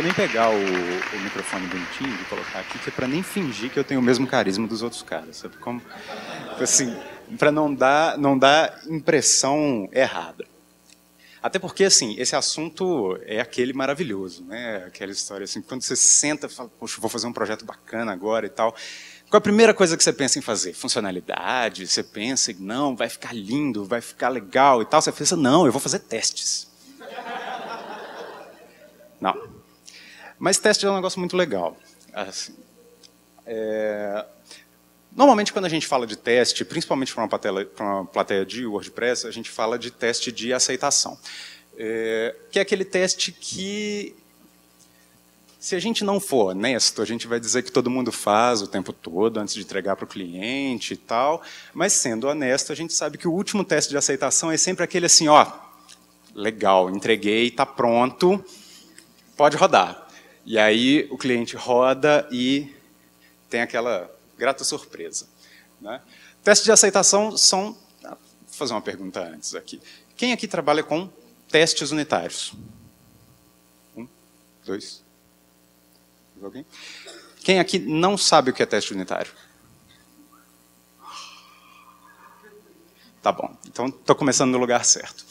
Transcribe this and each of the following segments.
nem pegar o microfone bonitinho e colocar aqui, que é para nem fingir que eu tenho o mesmo carisma dos outros caras, sabe como? Assim, para não dar impressão errada. Até porque, assim, esse assunto é aquele maravilhoso, né? Aquela história, assim, quando você senta e fala, poxa, vou fazer um projeto bacana agora e tal. Qual a primeira coisa que você pensa em fazer? Funcionalidade? Você pensa em, não, vai ficar lindo, vai ficar legal e tal. Você pensa, não, eu vou fazer testes. Não. Mas teste é um negócio muito legal. Assim, normalmente, quando a gente fala de teste, principalmente para uma plateia de WordPress, a gente fala de teste de aceitação. Que é aquele teste que, se a gente não for honesto, a gente vai dizer que todo mundo faz o tempo todo, antes de entregar para o cliente e tal, mas, sendo honesto, a gente sabe que o último teste de aceitação é sempre aquele assim, ó, legal, entreguei, está pronto, pode rodar. E aí o cliente roda e tem aquela grata surpresa, né? Testes de aceitação são... Vou fazer uma pergunta antes aqui. Quem aqui trabalha com testes unitários? 1, 2. Alguém? Quem aqui não sabe o que é teste unitário? Tá bom, então estou começando no lugar certo.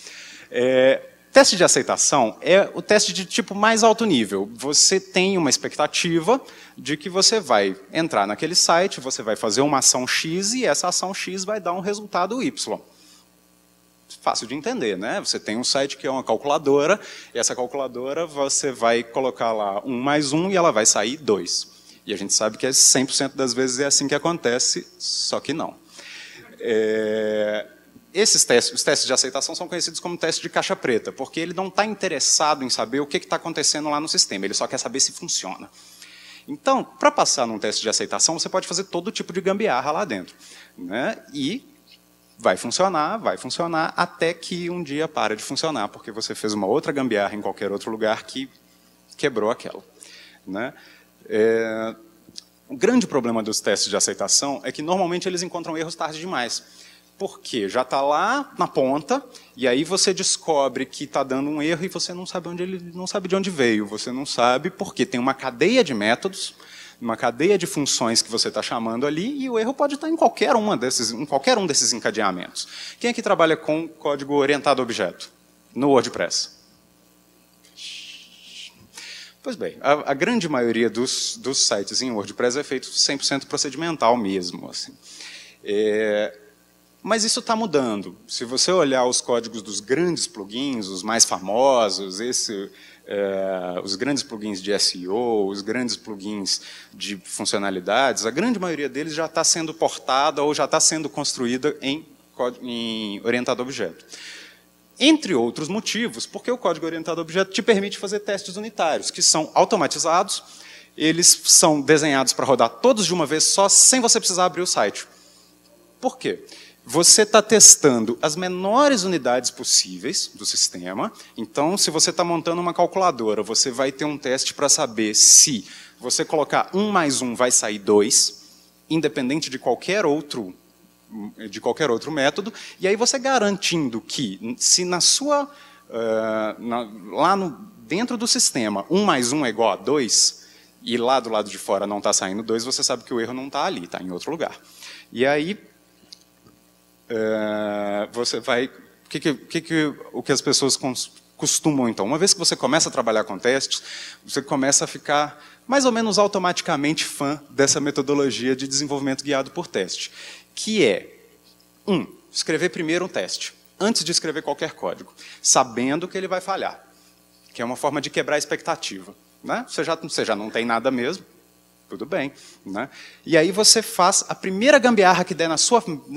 Teste de aceitação é o teste de tipo mais alto nível. Você tem uma expectativa de que você vai entrar naquele site, você vai fazer uma ação X e essa ação X vai dar um resultado Y. Fácil de entender, né? Você tem um site que é uma calculadora, e essa calculadora você vai colocar lá 1 mais 1 e ela vai sair 2. E a gente sabe que 100% das vezes é assim que acontece, só que não. Os testes de aceitação são conhecidos como teste de caixa preta, porque ele não está interessado em saber o que está acontecendo lá no sistema, ele só quer saber se funciona. Então, para passar num teste de aceitação, você pode fazer todo tipo de gambiarra lá dentro, né? E vai funcionar, até que um dia para de funcionar, porque você fez uma outra gambiarra em qualquer outro lugar que quebrou aquela, né? O grande problema dos testes de aceitação é que, normalmente, eles encontram erros tarde demais. Porque já está lá na ponta, e aí você descobre que está dando um erro e você não sabe de onde veio. Você não sabe porque tem uma cadeia de métodos, uma cadeia de funções que você está chamando ali, e o erro pode estar em qualquer um desses encadeamentos. Quem aqui trabalha com código orientado a objeto no WordPress? Pois bem, a grande maioria dos sites em WordPress é feito 100% procedimental mesmo. Assim. Mas isso está mudando. Se você olhar os códigos dos grandes plugins, os mais famosos, os grandes plugins de SEO, os grandes plugins de funcionalidades, a grande maioria deles já está sendo portada ou já está sendo construída em orientado a objeto. Entre outros motivos, porque o código orientado a objeto te permite fazer testes unitários, que são automatizados, eles são desenhados para rodar todos de uma vez só, sem você precisar abrir o site. Por quê? Você está testando as menores unidades possíveis do sistema. Então, se você está montando uma calculadora, você vai ter um teste para saber se você colocar 1 mais 1 vai sair 2, independente de qualquer outro método. E aí você garantindo que, se dentro do sistema 1 mais 1 é igual a 2, e lá do lado de fora não está saindo 2, você sabe que o erro não está ali, está em outro lugar. E aí... você vai... O que as pessoas costumam, então? Uma vez que você começa a trabalhar com testes, você começa a ficar mais ou menos automaticamente fã dessa metodologia de desenvolvimento guiado por teste, que é, escrever primeiro um teste, antes de escrever qualquer código, sabendo que ele vai falhar, que é uma forma de quebrar a expectativa, né? Você já não tem nada mesmo, tudo bem, né? E aí você faz a primeira gambiarra que der na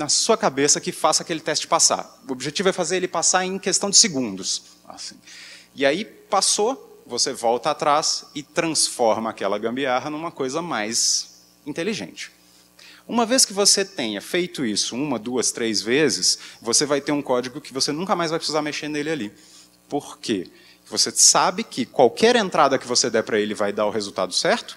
sua cabeça que faça aquele teste passar. O objetivo é fazer ele passar em questão de segundos. Assim. E aí passou, você volta atrás e transforma aquela gambiarra numa coisa mais inteligente. Uma vez que você tenha feito isso 1, 2, 3 vezes, você vai ter um código que você nunca mais vai precisar mexer nele ali. Por quê? Você sabe que qualquer entrada que você der para ele vai dar o resultado certo,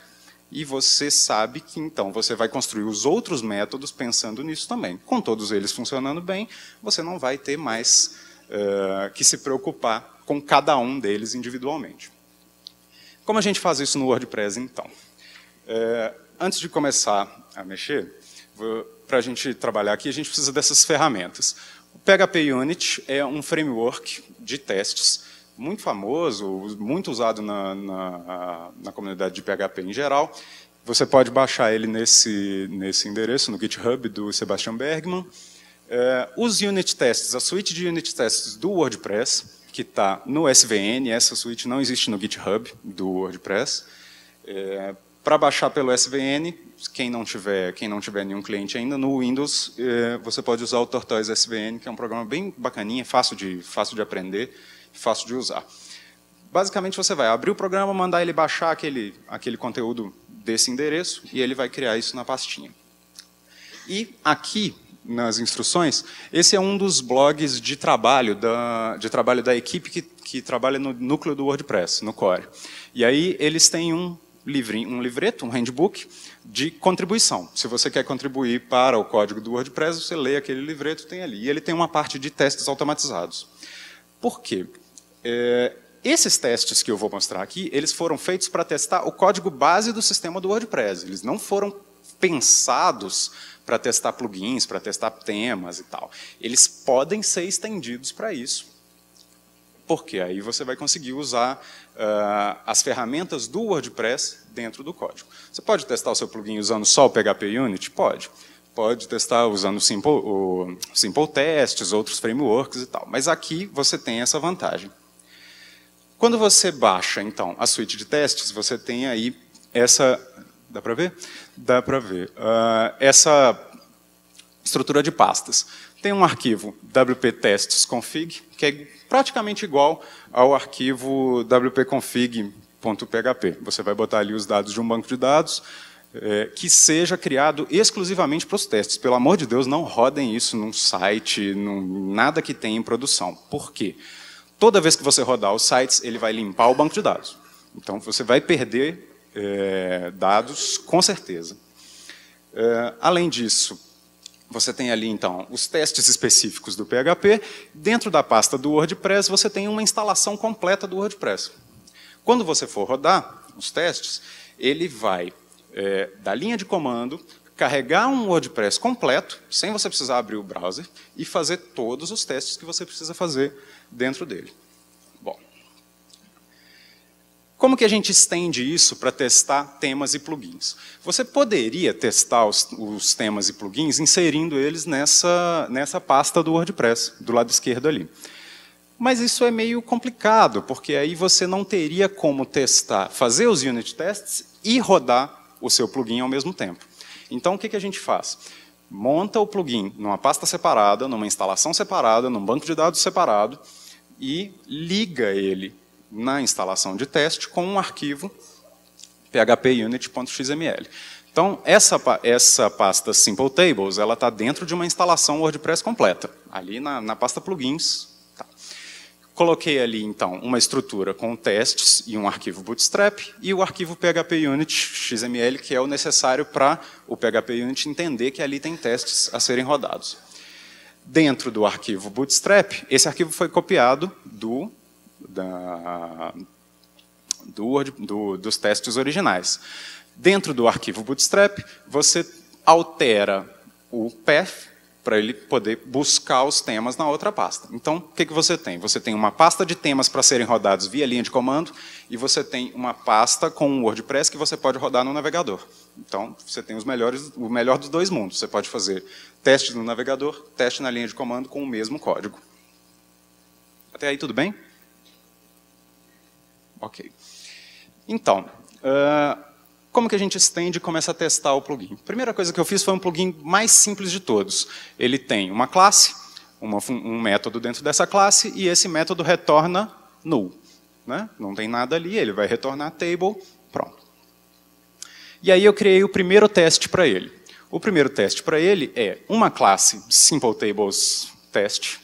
e você sabe que, então, você vai construir os outros métodos pensando nisso também. Com todos eles funcionando bem, você não vai ter mais que se preocupar com cada um deles individualmente. Como a gente faz isso no WordPress, então? Antes de começar a mexer, para a gente trabalhar aqui, a gente precisa dessas ferramentas. O PHP Unit é um framework de testes muito famoso, muito usado na comunidade de PHP em geral. Você pode baixar ele nesse endereço, no GitHub do Sebastian Bergman. Os unit tests, a suite de unit tests do WordPress, que está no SVN, essa suite não existe no GitHub do WordPress. Para baixar pelo SVN, quem não tiver nenhum cliente ainda, no Windows, você pode usar o Tortoise SVN, que é um programa bem bacaninha, fácil de aprender, fácil de usar. Basicamente, você vai abrir o programa, mandar ele baixar aquele conteúdo desse endereço, e ele vai criar isso na pastinha. E aqui, nas instruções, esse é um dos blogs de trabalho da equipe que trabalha no núcleo do WordPress, no core. E aí eles têm um livreto, um handbook de contribuição. Se você quer contribuir para o código do WordPress, você lê aquele livreto, tem ali. E ele tem uma parte de testes automatizados. Por quê? Esses testes que eu vou mostrar aqui, eles foram feitos para testar o código base do sistema do WordPress. Eles não foram pensados para testar plugins, para testar temas e tal. Eles podem ser estendidos para isso. Porque aí você vai conseguir usar as ferramentas do WordPress dentro do código. Você pode testar o seu plugin usando só o PHP Unit? Pode. Pode testar usando o Simple Tests, outros frameworks e tal. Mas aqui você tem essa vantagem. Quando você baixa, então, a suite de testes, você tem aí essa... Dá para ver? Dá para ver. Essa estrutura de pastas. Tem um arquivo wp-testes-config, que é praticamente igual ao arquivo wp-config.php. Você vai botar ali os dados de um banco de dados que seja criado exclusivamente para os testes. Pelo amor de Deus, não rodem isso num site, nada que tenha em produção. Por quê? Toda vez que você rodar os sites, ele vai limpar o banco de dados. Então, você vai perder dados, com certeza. Além disso, você tem ali, então, os testes específicos do PHP. Dentro da pasta do WordPress, você tem uma instalação completa do WordPress. Quando você for rodar os testes, ele vai, da linha de comando, carregar um WordPress completo, sem você precisar abrir o browser, e fazer todos os testes que você precisa fazer dentro dele. Bom, como que a gente estende isso para testar temas e plugins? Você poderia testar os temas e plugins inserindo eles nessa pasta do WordPress, do lado esquerdo ali. Mas isso é meio complicado, porque aí você não teria como testar, fazer os unit tests e rodar o seu plugin ao mesmo tempo. Então, o que a gente faz? Monta o plugin numa pasta separada, numa instalação separada, num banco de dados separado, e liga ele na instalação de teste com um arquivo phpunit.xml. Então, essa pasta Simple Tables está dentro de uma instalação WordPress completa, ali na pasta plugins. Tá. Coloquei ali, então, uma estrutura com testes e um arquivo Bootstrap, e o arquivo phpunit.xml, que é o necessário para o PHP-Unit entender que ali tem testes a serem rodados. Dentro do arquivo Bootstrap, esse arquivo foi copiado dos testes originais. Dentro do arquivo Bootstrap, você altera o path para ele poder buscar os temas na outra pasta. Então, o que você tem? Você tem uma pasta de temas para serem rodados via linha de comando, e você tem uma pasta com um WordPress que você pode rodar no navegador. Então, você tem o melhor dos dois mundos. Você pode fazer teste no navegador, teste na linha de comando com o mesmo código. Até aí, tudo bem? Ok. Então, como que a gente estende e começa a testar o plugin? A primeira coisa que eu fiz foi um plugin mais simples de todos. Ele tem uma classe, um método dentro dessa classe, e esse método retorna null. Né? Não tem nada ali, ele vai retornar table, pronto. E aí eu criei o primeiro teste para ele. O primeiro teste para ele é uma classe Simple Tables Test,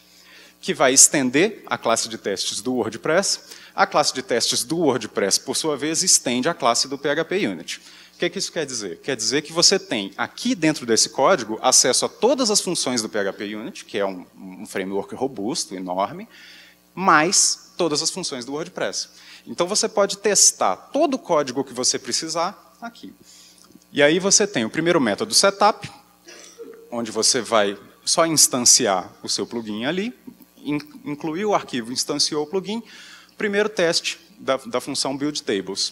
que vai estender a classe de testes do WordPress. A classe de testes do WordPress, por sua vez, estende a classe do PHP-Unit. O que isso quer dizer? Quer dizer que você tem, aqui dentro desse código, acesso a todas as funções do PHP-Unit, que é um framework robusto, enorme, mais todas as funções do WordPress. Então você pode testar todo o código que você precisar aqui. E aí você tem o primeiro método setup, onde você vai só instanciar o seu plugin ali, incluir o arquivo, instanciou o plugin, primeiro teste da função buildTables.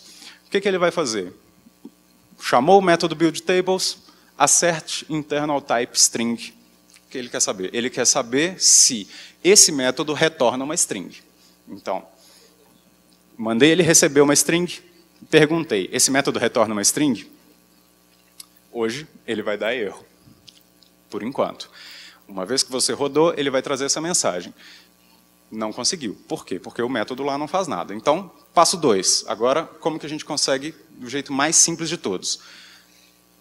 O que ele vai fazer? Chamou o método buildTables, assert internal type string. O que ele quer saber? Ele quer saber se esse método retorna uma string. Então, mandei ele receber uma string, perguntei, esse método retorna uma string? Hoje, ele vai dar erro, por enquanto. Uma vez que você rodou, ele vai trazer essa mensagem. Não conseguiu. Por quê? Porque o método lá não faz nada. Então, passo 2. Agora, como que a gente consegue do jeito mais simples de todos?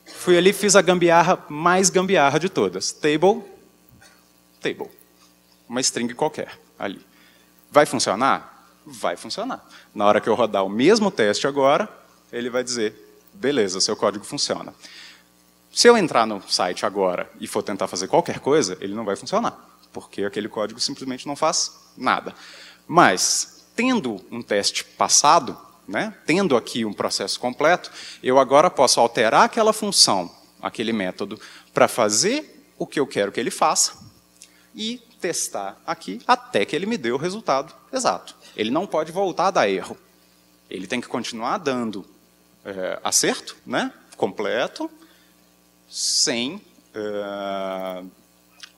Fui ali, fiz a gambiarra mais gambiarra de todas. Table. Uma string qualquer ali. Vai funcionar? Vai funcionar. Na hora que eu rodar o mesmo teste agora, ele vai dizer, beleza, seu código funciona. Se eu entrar no site agora e for tentar fazer qualquer coisa, ele não vai funcionar, porque aquele código simplesmente não faz nada. Mas, tendo um teste passado, né, tendo aqui um processo completo, eu agora posso alterar aquela função, aquele método, para fazer o que eu quero que ele faça e testar aqui até que ele me dê o resultado exato. Ele não pode voltar a dar erro. Ele tem que continuar dando acerto, né, completo, sem,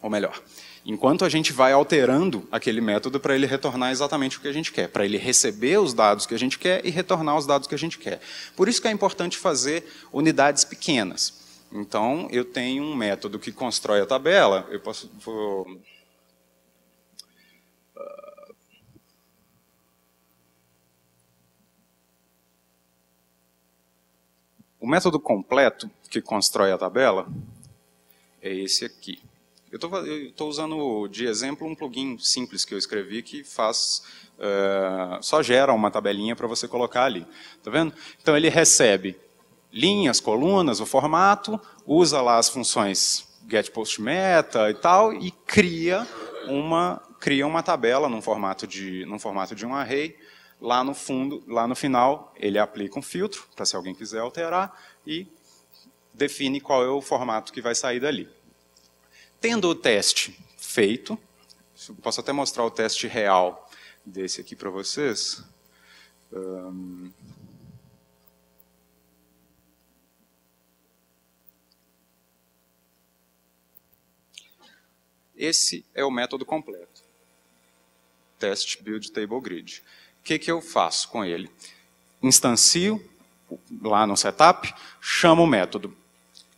ou melhor, enquanto a gente vai alterando aquele método para ele retornar exatamente o que a gente quer, para ele receber os dados que a gente quer e retornar os dados que a gente quer. Por isso que é importante fazer unidades pequenas. Então, eu tenho um método que constrói a tabela, eu posso... O método completo que constrói a tabela é esse aqui. Eu estou usando de exemplo um plugin simples que eu escrevi que faz, só gera uma tabelinha para você colocar ali. Tá vendo? Então ele recebe linhas, colunas, o formato, usa lá as funções getPostMeta e tal e cria uma tabela num formato de um array. Lá no fundo, lá no final, ele aplica um filtro, para se alguém quiser alterar, e define qual é o formato que vai sair dali. Tendo o teste feito, posso até mostrar o teste real desse aqui para vocês. Esse é o método completo. Test build table grid. O que eu faço com ele? Instancio lá no setup, chamo o método.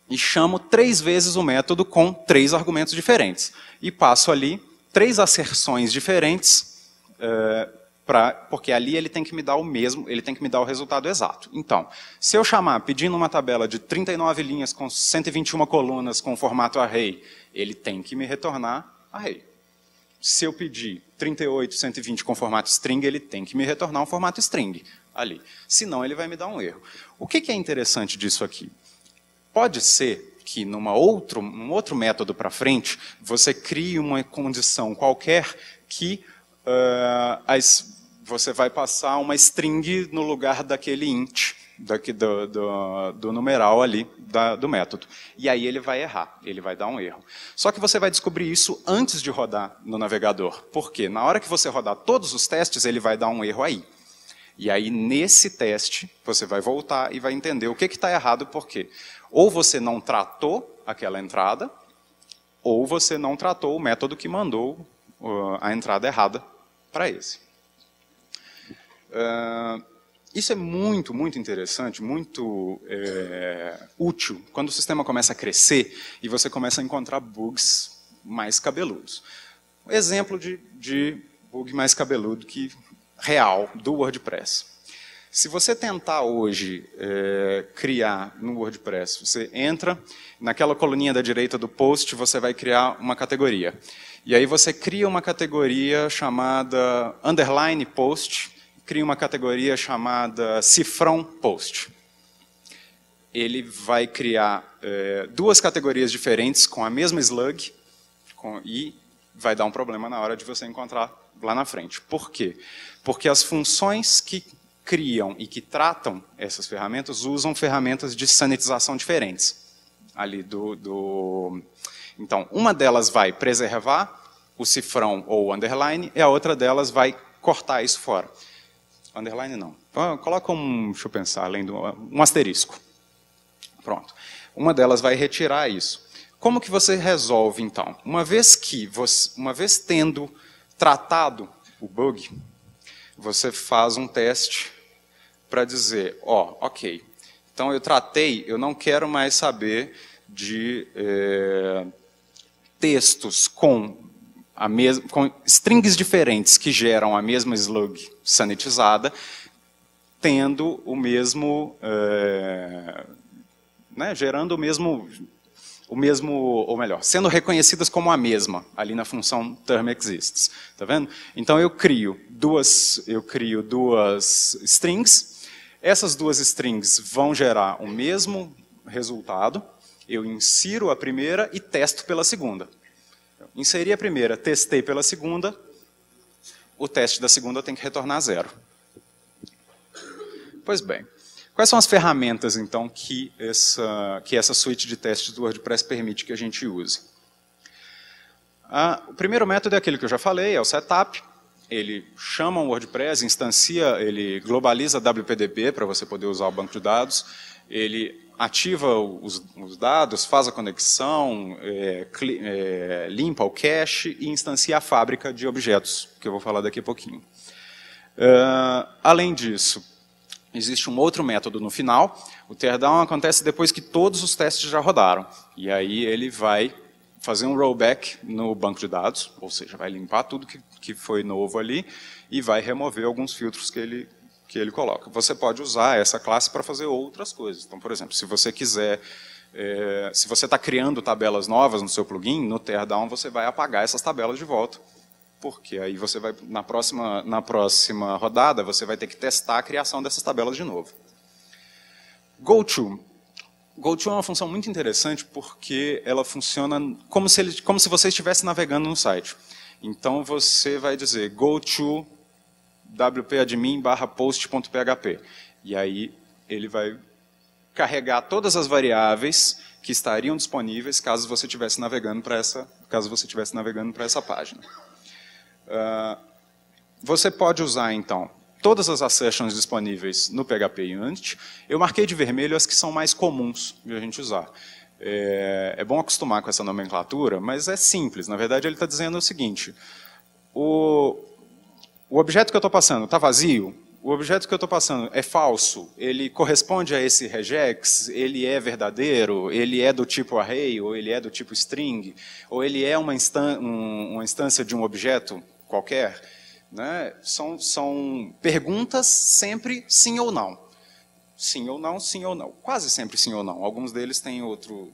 E chamo 3 vezes o método com 3 argumentos diferentes. E passo ali 3 asserções diferentes, porque ali ele tem que me dar o mesmo, ele tem que me dar o resultado exato. Então, se eu chamar pedindo uma tabela de 39 linhas com 121 colunas com formato array, ele tem que me retornar array. Se eu pedir 38, 120 com formato string, ele tem que me retornar um formato string ali. Senão, ele vai me dar um erro. O que é interessante disso aqui? Pode ser que num outro método para frente, você crie uma condição qualquer que você vai passar uma string no lugar daquele int, do numeral ali do método. E aí ele vai errar, ele vai dar um erro. Só que você vai descobrir isso antes de rodar no navegador. Por quê? Na hora que você rodar todos os testes, ele vai dar um erro aí. E aí, nesse teste, você vai voltar e vai entender o que está errado, por quê. Ou você não tratou aquela entrada, ou você não tratou o método que mandou a entrada errada para esse. Isso é muito, muito interessante, muito útil quando o sistema começa a crescer e você começa a encontrar bugs mais cabeludos. Exemplo de bug mais cabeludo real do WordPress. Se você tentar hoje criar no WordPress, você entra naquela coluninha da direita do post, você vai criar uma categoria. E aí você cria uma categoria chamada underline post, cria uma categoria chamada cifrão post. Ele vai criar 2 categorias diferentes com a mesma slug e vai dar um problema na hora de você encontrar lá na frente. Por quê? Porque as funções que criam e que tratam essas ferramentas usam ferramentas de sanitização diferentes. Ali Então, uma delas vai preservar o cifrão ou o underline, e a outra delas vai cortar isso fora. Underline não. Coloca deixa eu pensar, um asterisco. Pronto. Uma delas vai retirar isso. Como que você resolve, então? Uma vez tendo tratado o bug, você faz um teste para dizer, ok, então eu tratei, eu não quero mais saber de textos com strings diferentes que geram a mesma slug sanitizada, tendo o mesmo, gerando o mesmo, ou melhor, sendo reconhecidas como a mesma, ali na função termExists. Tá vendo? Então eu crio duas strings, essas duas strings vão gerar o mesmo resultado, eu insiro a primeira e testo pela segunda. Inseri a primeira, testei pela segunda, o teste da segunda tem que retornar 0. Pois bem, quais são as ferramentas, então, que essa suite de testes do WordPress permite que a gente use? O primeiro método é aquele que eu já falei, é o setup. Ele chama o WordPress, ele globaliza WPDB para você poder usar o banco de dados, ele ativa os dados, faz a conexão, limpa o cache e instancia a fábrica de objetos, que eu vou falar daqui a pouquinho. Além disso, existe um outro método no final. O teardown acontece depois que todos os testes já rodaram. E aí ele vai fazer um rollback no banco de dados, ou seja, vai limpar tudo que foi novo ali e vai remover alguns filtros que ele coloca. Você pode usar essa classe para fazer outras coisas. Então, por exemplo, se você quiser, se você está criando tabelas novas no seu plugin, no teardown você vai apagar essas tabelas de volta, porque aí você vai, na próxima rodada, você vai ter que testar a criação dessas tabelas de novo. GoTo. GoTo é uma função muito interessante porque ela funciona como se você estivesse navegando no site. Então você vai dizer goto wp-admin/post.php. E aí ele vai carregar todas as variáveis que estariam disponíveis caso você estivesse navegando para essa página. Você pode usar, então, todas as assertions disponíveis no PHP Unit. Eu marquei de vermelho as que são mais comuns de a gente usar. É bom acostumar com essa nomenclatura, mas é simples. Na verdade, ele está dizendo o seguinte: o objeto que eu estou passando está vazio? O objeto que eu estou passando é falso? Ele corresponde a esse regex? Ele é verdadeiro? Ele é do tipo array? Ou ele é do tipo string? Ou ele é uma instância de um objeto qualquer? Né? São perguntas sempre sim ou não. Sim ou não, sim ou não. Quase sempre sim ou não. Alguns deles têm outro.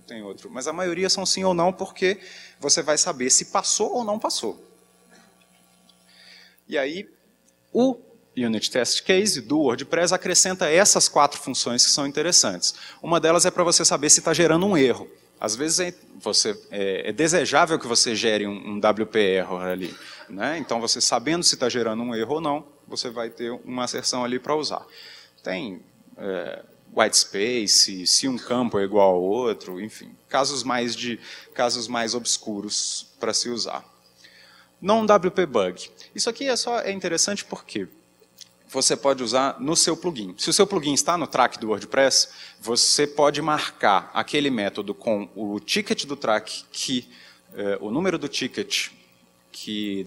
Mas a maioria são sim ou não porque você vai saber se passou ou não passou. E aí, o Unit Test Case do WordPress acrescenta essas 4 funções que são interessantes. Uma delas é para você saber se está gerando um erro. Às vezes é desejável que você gere um WP error ali. Né? Então, você sabendo se está gerando um erro ou não, você vai ter uma asserção ali para usar. Tem white space, se um campo é igual ao outro, enfim, casos mais obscuros para se usar. Non-WP bug. Isso aqui é interessante porque você pode usar no seu plugin. Se o seu plugin está no track do WordPress, você pode marcar aquele método com o ticket do track, o número do ticket que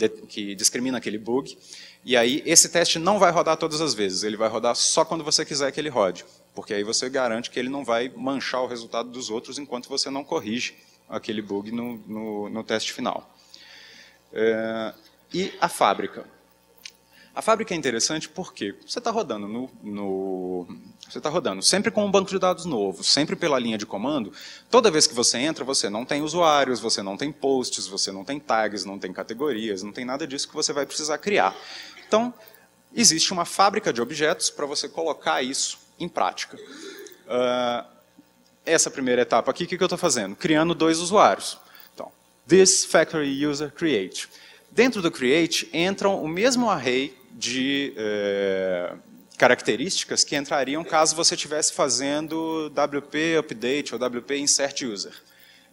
discrimina aquele bug, e aí esse teste não vai rodar todas as vezes, ele vai rodar só quando você quiser que ele rode, porque aí você garante que ele não vai manchar o resultado dos outros enquanto você não corrige aquele bug no teste final. E a fábrica. A fábrica é interessante porque você está rodando você está rodando sempre com um banco de dados novo, sempre pela linha de comando. Toda vez que você entra, você não tem usuários, você não tem posts, você não tem tags, não tem categorias, não tem nada disso que você vai precisar criar. Então, existe uma fábrica de objetos para você colocar isso em prática. Essa primeira etapa aqui, o que eu estou fazendo? Criando 2 usuários. Então, this factory user create. Dentro do Create entram o mesmo array de características que entrariam caso você estivesse fazendo WP Update ou WP Insert User.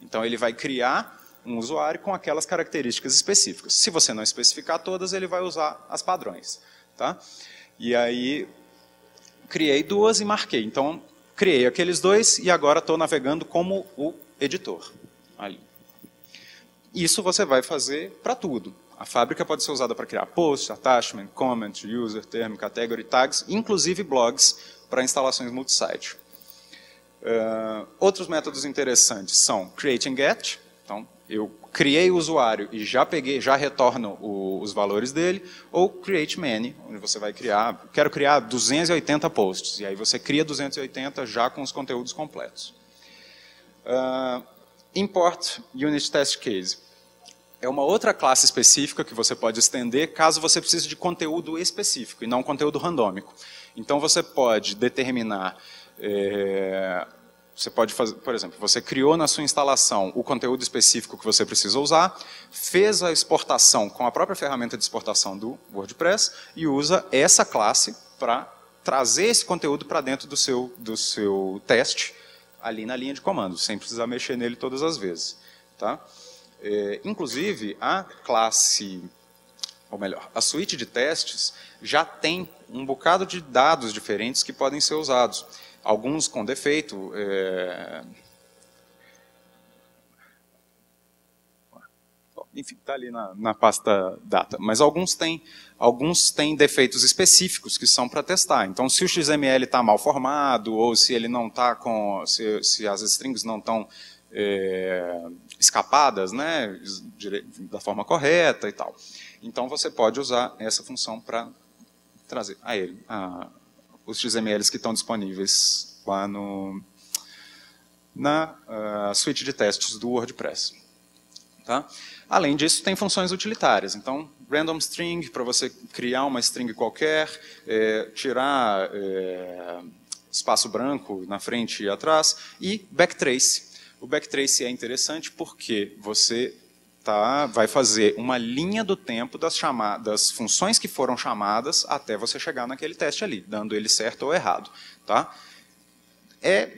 Então ele vai criar um usuário com aquelas características específicas. Se você não especificar todas, ele vai usar as padrões. Tá? E aí, criei duas e marquei. Então, criei aqueles dois e agora estou navegando como o editor. Ali. Isso você vai fazer para tudo. A fábrica pode ser usada para criar post, attachment, comment, user, term, category, tags, inclusive blogs para instalações multisite. Outros métodos interessantes são create and get. Então, eu criei o usuário e já retorno os valores dele, ou create many, onde você vai criar, quero criar 280 posts, e aí você cria 280 já com os conteúdos completos. Import unit test case. É uma outra classe específica que você pode estender caso você precise de conteúdo específico e não conteúdo randômico. Então você pode determinar, você pode fazer, por exemplo, você criou na sua instalação o conteúdo específico que você precisa usar, fez a exportação com a própria ferramenta de exportação do WordPress e usa essa classe para trazer esse conteúdo para dentro do seu teste ali na linha de comando, sem precisar mexer nele todas as vezes. Tá? Inclusive, a classe, ou melhor, a suíte de testes já tem um bocado de dados diferentes que podem ser usados. Alguns com defeito, enfim, está ali na pasta data, mas alguns têm defeitos específicos que são para testar. Então, se o XML está mal formado, ou se ele não está se as strings não estão escapadas, né, da forma correta e tal. Então você pode usar essa função para trazer a ele os XMLs que estão disponíveis lá na suíte de testes do WordPress. Tá? Além disso, tem funções utilitárias. Então, random string, para você criar uma string qualquer, tirar espaço branco na frente e atrás, e backtrace. O backtrace é interessante porque você vai fazer uma linha do tempo das funções que foram chamadas até você chegar naquele teste ali, dando ele certo ou errado. Tá?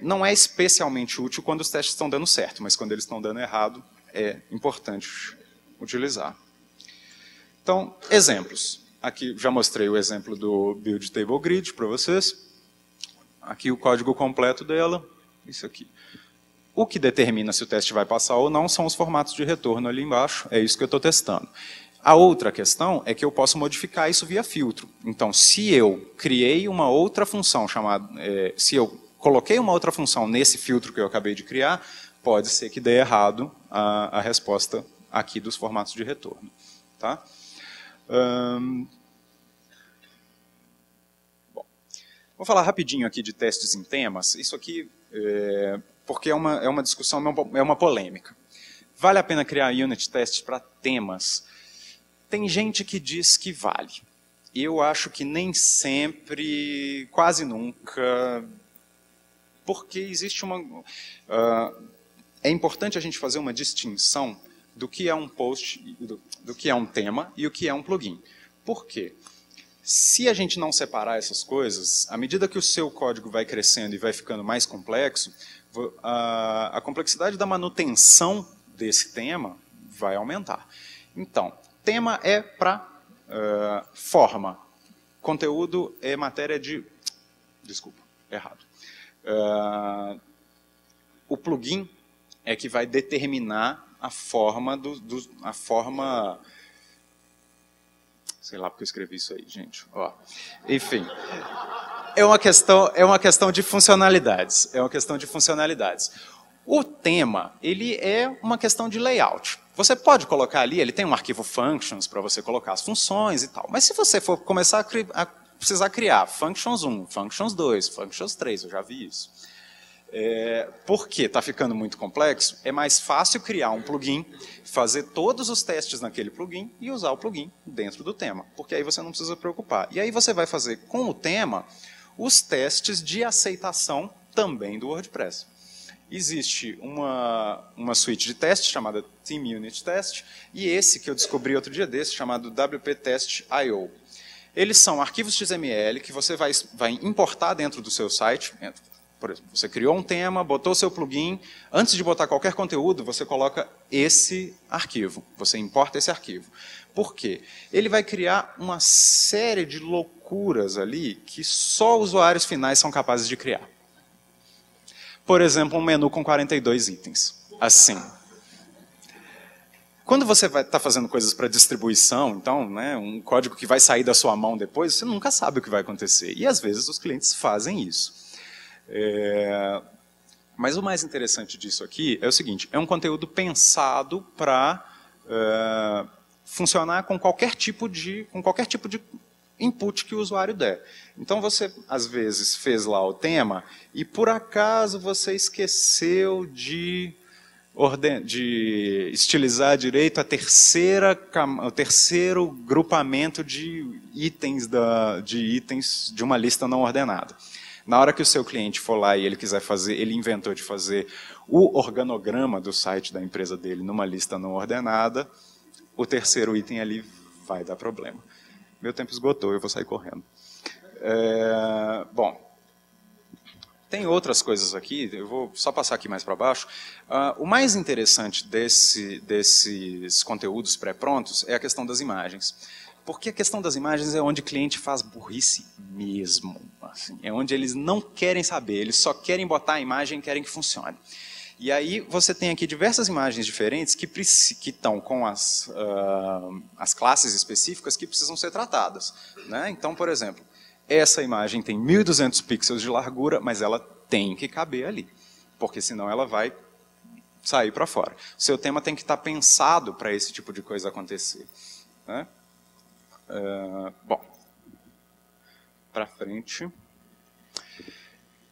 Não é especialmente útil quando os testes estão dando certo, mas quando eles estão dando errado, é importante utilizar. Então, exemplos. Aqui já mostrei o exemplo do Build Table Grid para vocês. Aqui o código completo dela, isso aqui. O que determina se o teste vai passar ou não são os formatos de retorno ali embaixo, é isso que eu estou testando. A outra questão é que eu posso modificar isso via filtro. Então, se eu criei uma outra função chamada, se eu coloquei uma outra função nesse filtro que eu acabei de criar, pode ser que dê errado a resposta aqui dos formatos de retorno. Tá? Bom, vou falar rapidinho aqui de testes em temas. Isso aqui porque é uma discussão, é uma polêmica. Vale a pena criar unit tests para temas? Tem gente que diz que vale. Eu acho que nem sempre, quase nunca, porque existe é importante a gente fazer uma distinção do que é um post, do que é um tema e o que é um plugin. Por quê? Se a gente não separar essas coisas, à medida que o seu código vai crescendo e vai ficando mais complexo, a complexidade da manutenção desse tema vai aumentar. Então, tema é para forma. Conteúdo é matéria de... Desculpa, errado. O plugin é que vai determinar a forma sei lá porque eu escrevi isso aí, gente. Ó. Enfim, é uma questão de funcionalidades. É uma questão de funcionalidades. O tema, ele é uma questão de layout. Você pode colocar ali, ele tem um arquivo functions para você colocar as funções e tal. Mas se você for começar a precisar criar functions 1, functions 2, functions 3, eu já vi isso. Porque está ficando muito complexo, é mais fácil criar um plugin, fazer todos os testes naquele plugin e usar o plugin dentro do tema, porque aí você não precisa preocupar. E aí você vai fazer com o tema os testes de aceitação também do WordPress. existe uma suite de teste chamada Team Unit Test, e esse que eu descobri outro dia desse, chamado WP Test IO. Eles são arquivos XML que você vai importar dentro do seu site. Por exemplo, você criou um tema, botou o seu plugin, antes de botar qualquer conteúdo, você coloca esse arquivo, você importa esse arquivo. Por quê? Ele vai criar uma série de loucuras ali que só usuários finais são capazes de criar. Por exemplo, um menu com 42 itens. Assim. Quando você vai estar fazendo coisas para distribuição, então, né, um código que vai sair da sua mão depois, você nunca sabe o que vai acontecer. E, às vezes, os clientes fazem isso. Mas o mais interessante disso aqui é o seguinte, é um conteúdo pensado para funcionar com qualquer tipo de input que o usuário der. Então você, às vezes, fez lá o tema e, por acaso, você esqueceu de estilizar direito o terceiro grupamento de itens de uma lista não ordenada. Na hora que o seu cliente for lá e ele quiser fazer, ele inventou de fazer o organograma do site da empresa dele numa lista não ordenada, o terceiro item ali vai dar problema. Meu tempo esgotou, eu vou sair correndo. Bom, tem outras coisas aqui, eu vou só passar aqui mais para baixo. O mais interessante desses conteúdos pré-prontos é a questão das imagens. Porque a questão das imagens é onde o cliente faz burrice mesmo. Assim, é onde eles não querem saber, eles só querem botar a imagem e querem que funcione. E aí você tem aqui diversas imagens diferentes que estão com as classes específicas que precisam ser tratadas. Né? Então, por exemplo, essa imagem tem 1.200 pixels de largura, mas ela tem que caber ali, porque senão ela vai sair para fora. O seu tema tem que estar pensado para esse tipo de coisa acontecer. Né? Bom, para frente.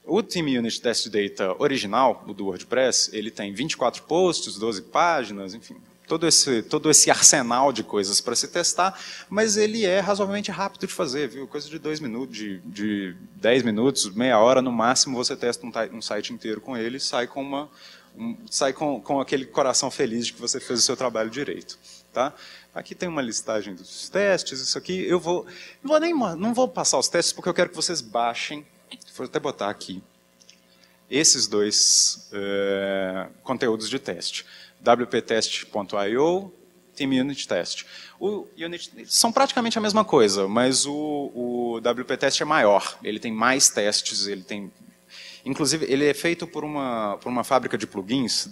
O Team Unit Test Data original, o do WordPress, ele tem 24 posts, 12 páginas, enfim, todo esse arsenal de coisas para se testar, mas ele é razoavelmente rápido de fazer, viu? Coisa de 2 minutos, de 10 minutos, meia hora no máximo, você testa um site inteiro com ele e sai com aquele coração feliz de que você fez o seu trabalho direito. Tá? Aqui tem uma listagem dos testes, isso aqui, não vou passar os testes porque eu quero que vocês baixem. Vou até botar aqui esses dois conteúdos de teste. wptest.io, Team Unit Test. São praticamente a mesma coisa, mas o WP-Test é maior. Ele tem mais testes, inclusive, ele é feito por uma fábrica de plugins,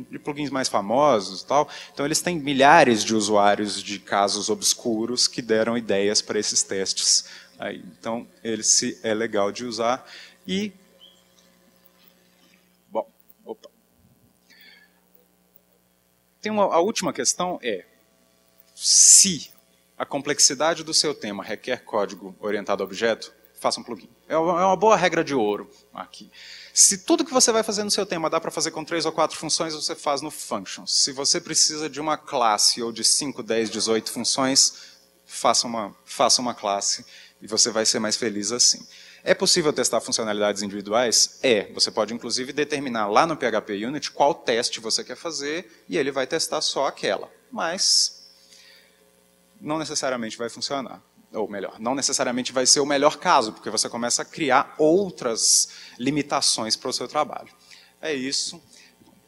de plugins mais famosos e tal. Então, eles têm milhares de usuários de casos obscuros que deram ideias para esses testes. Aí, então, é legal de usar. E, bom, opa. A última questão é, se a complexidade do seu tema requer código orientado a objeto, faça um plugin. É uma boa regra de ouro aqui. Se tudo que você vai fazer no seu tema dá para fazer com 3 ou 4 funções, você faz no Functions. Se você precisa de uma classe ou de 5, 10, 18 funções, faça uma classe e você vai ser mais feliz assim. É possível testar funcionalidades individuais? Você pode, inclusive, determinar lá no PHP Unit qual teste você quer fazer e ele vai testar só aquela. Mas não necessariamente vai funcionar. Ou melhor, não necessariamente vai ser o melhor caso, porque você começa a criar outras limitações para o seu trabalho. É isso.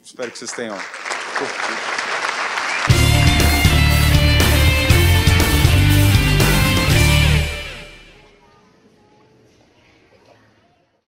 Espero que vocês tenham curtido.